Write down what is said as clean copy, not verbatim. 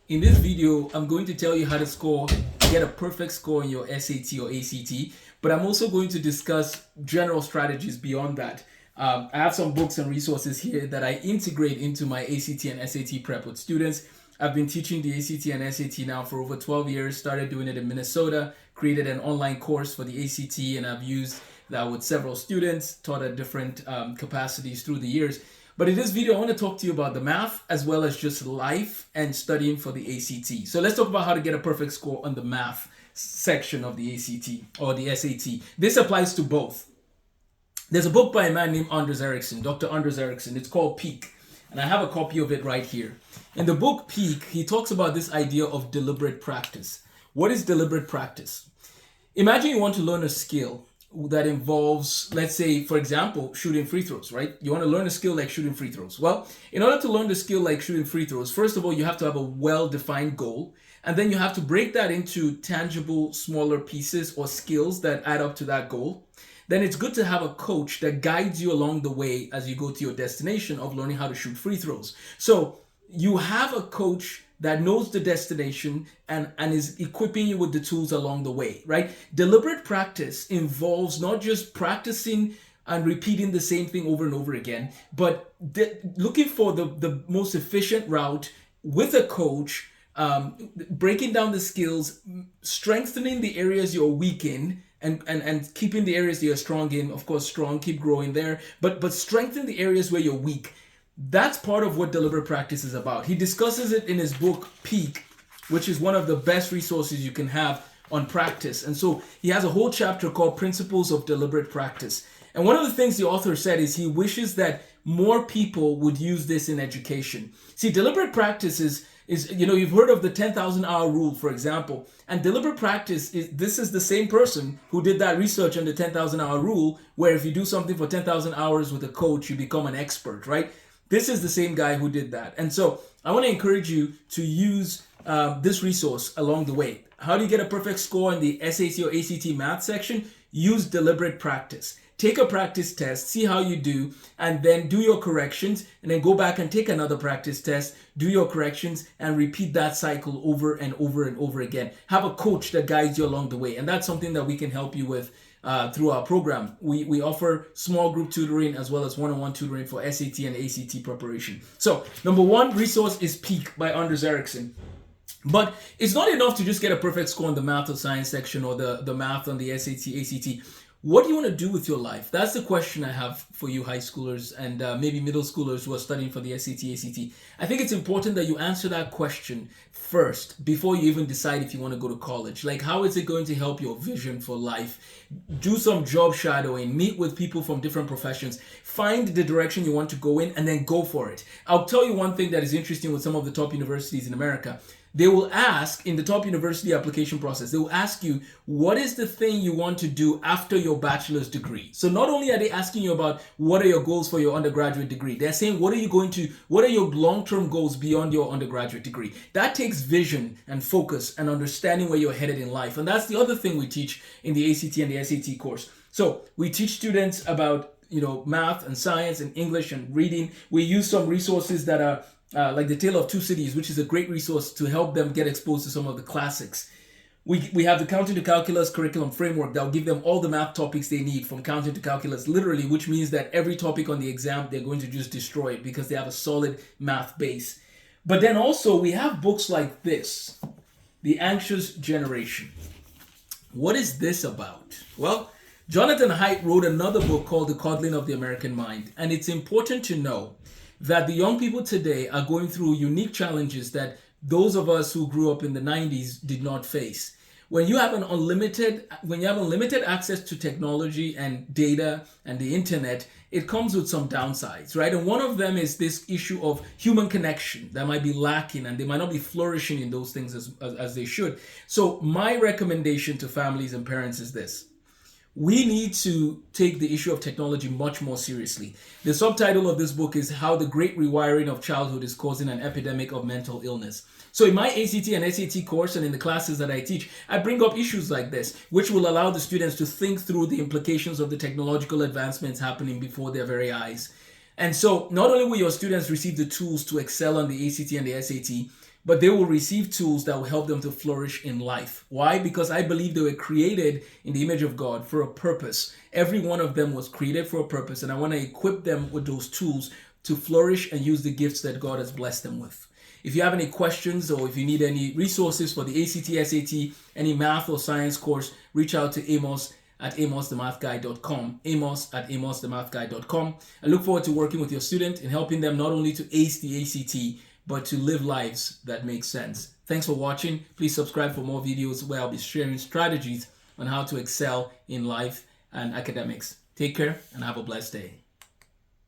In this video, I'm going to tell you how to get a perfect score in your SAT or ACT, but I'm also going to discuss general strategies beyond that. I have some books and resources here that I integrate into my ACT and SAT prep with students. I've been teaching the ACT and SAT now for over 12 years, started doing it in Minnesota, created an online course for the ACT, and I've used that with several students, taught at different capacities through the years. But in this video, I want to talk to you about the math as well as just life and studying for the ACT. So let's talk about how to get a perfect score on the math section of the ACT or the SAT. This applies to both. There's a book by a man named Anders Ericsson, Dr. Anders Ericsson. It's called Peak, and I have a copy of it right here. In the book Peak, he talks about this idea of deliberate practice. What is deliberate practice? Imagine you want to learn a skill that involves, let's say, for example, shooting free throws, right? You want to learn a skill like shooting free throws. Well, in order to learn the skill like shooting free throws, first of all, you have to have a well-defined goal, and then you have to break that into tangible, smaller pieces or skills that add up to that goal. Then it's good to have a coach that guides you along the way as you go to your destination of learning how to shoot free throws. So you have a coach that knows the destination and is equipping you with the tools along the way, right? Deliberate practice involves not just practicing and repeating the same thing over and over again, but looking for the most efficient route with a coach, breaking down the skills, strengthening the areas you're weak in, and keeping the areas that you're strong in. Of course, strong, keep growing there, but strengthen the areas where you're weak. That's part of what deliberate practice is about. He discusses it in his book, Peak, which is one of the best resources you can have on practice. And so he has a whole chapter called Principles of Deliberate Practice. And one of the things the author said is he wishes that more people would use this in education. See, deliberate practice is you've heard of the 10,000 hour rule, for example, and deliberate practice is the same person who did that research on the 10,000 hour rule, where if you do something for 10,000 hours with a coach, you become an expert, right? This is the same guy who did that. And so I want to encourage you to use this resource along the way. How do you get a perfect score in the SAT or ACT math section? Use deliberate practice. Take a practice test, see how you do, and then do your corrections, and then go back and take another practice test, do your corrections, and repeat that cycle over and over and over again. Have a coach that guides you along the way, and that's something that we can help you with through our program. We offer small group tutoring as well as one-on-one tutoring for SAT and ACT preparation. So, number one resource is Peak by Anders Ericsson. But it's not enough to just get a perfect score in the math or science section or the math on the SAT, ACT. What do you want to do with your life? That's the question I have for you high schoolers and maybe middle schoolers who are studying for the SAT, ACT. I think it's important that you answer that question first before you even decide if you want to go to college. Like, how is it going to help your vision for life? Do some job shadowing, meet with people from different professions, find the direction you want to go in, and then go for it. I'll tell you one thing that is interesting with some of the top universities in America. They will ask in the top university application process, they will ask you, what is the thing you want to do after your bachelor's degree? So not only are they asking you about what are your goals for your undergraduate degree, they're saying, what are your long-term goals beyond your undergraduate degree? That takes vision and focus and understanding where you're headed in life. And that's the other thing we teach in the ACT and the SAT course. So we teach students about, math and science and English and reading. We use some resources that are like The Tale of Two Cities, which is a great resource to help them get exposed to some of the classics. We have the Counting to Calculus curriculum framework that will give them all the math topics they need from counting to calculus, literally, which means that every topic on the exam, they're going to just destroy it because they have a solid math base. But then also we have books like this, The Anxious Generation. What is this about? Well, Jonathan Haidt wrote another book called The Coddling of the American Mind, and it's important to know that the young people today are going through unique challenges that those of us who grew up in the 90s did not face. When you have unlimited access to technology and data and the internet, it comes with some downsides, right? And one of them is this issue of human connection that might be lacking, and they might not be flourishing in those things as they should. So my recommendation to families and parents is this. We need to take the issue of technology much more seriously. The subtitle of this book is How the Great Rewiring of Childhood is Causing an Epidemic of Mental Illness. So in my ACT and SAT course and in the classes that I teach, I bring up issues like this, which will allow the students to think through the implications of the technological advancements happening before their very eyes. And so not only will your students receive the tools to excel on the ACT and the SAT, but they will receive tools that will help them to flourish in life. Why? Because I believe they were created in the image of God for a purpose. Every one of them was created for a purpose, and I want to equip them with those tools to flourish and use the gifts that God has blessed them with. If you have any questions or if you need any resources for the ACT, SAT, any math or science course, reach out to Amos at amosthemathguy.com. Amos at amosthemathguy.com. I look forward to working with your student and helping them not only to ace the ACT, but to live lives that make sense. Thanks for watching. Please subscribe for more videos where I'll be sharing strategies on how to excel in life and academics. Take care and have a blessed day.